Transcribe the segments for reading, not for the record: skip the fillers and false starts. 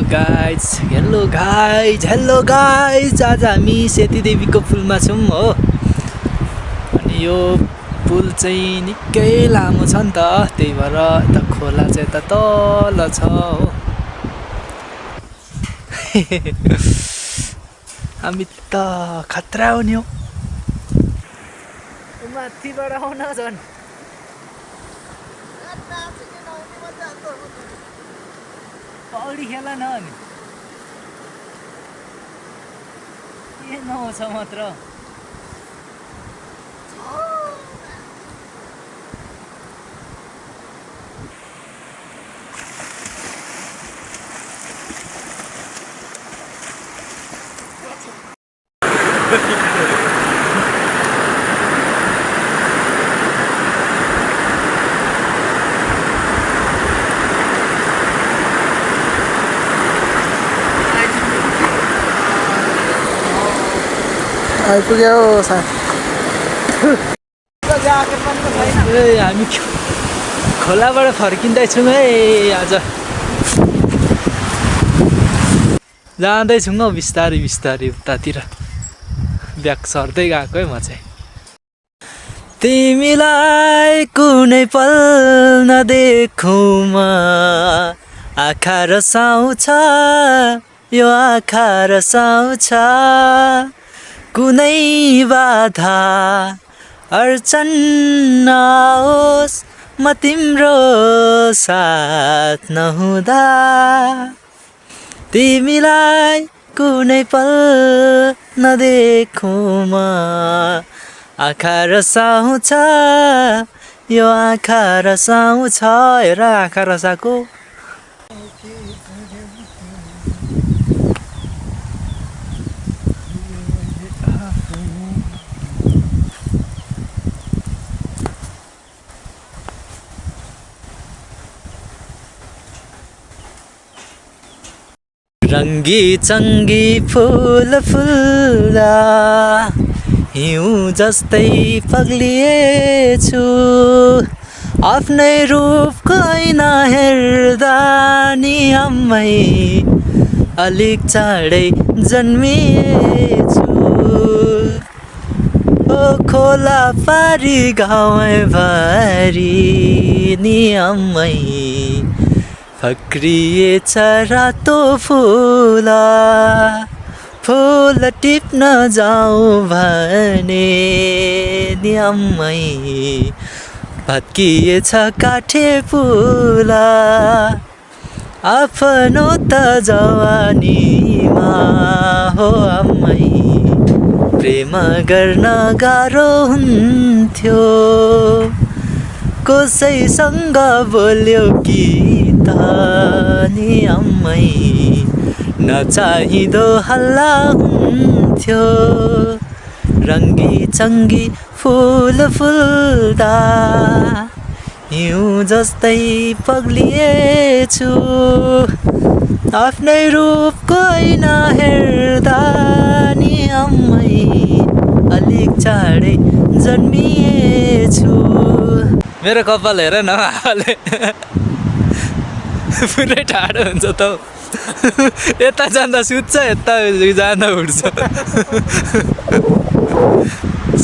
Hello guys आज हामी सेतीदेवीको पुलमा छौँ हो। अनि यो पुल चाहिँ निकै लामो छ नि त, त्यही भएर यता खोला चाहिँ यता तल छ हो। हामी त खतरा हो नि हो, माथिबाट आउन झन् पौडी खेल न अनि के नआउँछ मात्र। आइपुग्यो हामी खोलाबाट फर्किँदैछौँ है आज। जाँदैछौँ हौ बिस्तारै बिस्तारै उतातिर, ब्याग सर्दै गएको है म चाहिँ। तिमीलाई कुनै पल नदेखौँमा आँखा रसाउँछ, यो आँखा रसाउँछ। कुनै बाधा अर्चन नआओस् म तिम्रो साथ नहुँदा। तिमीलाई कुनै पल नदेखौँमा आँखा रसाउँछ, यो आँखा रसाउँछ। हेर आँखा रसाएको रङ्गी चङ्गी फुल फुल्दा हिउँ जस्तै पग्लिएछु। आफ्नै रूपको ऐना हेर्दा नि आम्मै अलिक चाँडै जन्मिएछु। ओ खोला पारी गाउँभरि नि आम्मै फक्रिएछ रातो फुल। फुल टिप्न जाउँ भने नि आम्मै भत्किएछ काठे पुल। आफ्नो त जवानीमा हो आम्मै प्रेम गर्न गाह्रो हुन्थ्यो। कसैसँग बोल्यो कि त नि आम्मै नचाहिँदो हल्ला हुन्थ्यो। रङ्गी चङ्गी फुल फुल्दा हिउँ जस्तै पग्लिएछु। आफ्नै रूपको ऐना हेर्दा नि आम्मै अलिक चाँडै जन्मिएछु। मेरो कपाल हेर न हाले पुरै ठाडो हुन्छ त। यता जाँदा सुत्छ, यता जाँदा उठ्छ।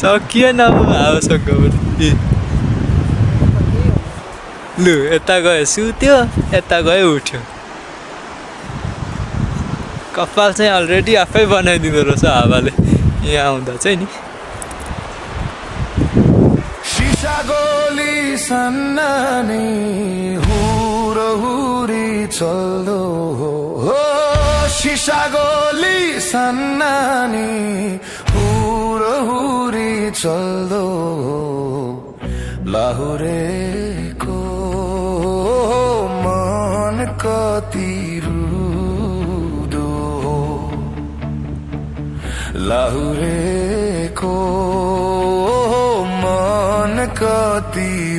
सकिएन हावासँग पनि। लु यता गयो सुत्यो, यता गयो उठ्यो। कपाल चाहिँ अलरेडी आफै बनाइदिँदो रहेछ हावाले यहाँ आउँदा चाहिँ नि। गोली सन्नानी हुरहुरी चल्दो हो। शीशा गोली सन्नानी हुरहुरी चल्दो हो। लाहुरेको मन कति रुदो हो। लाहुरेको मन कति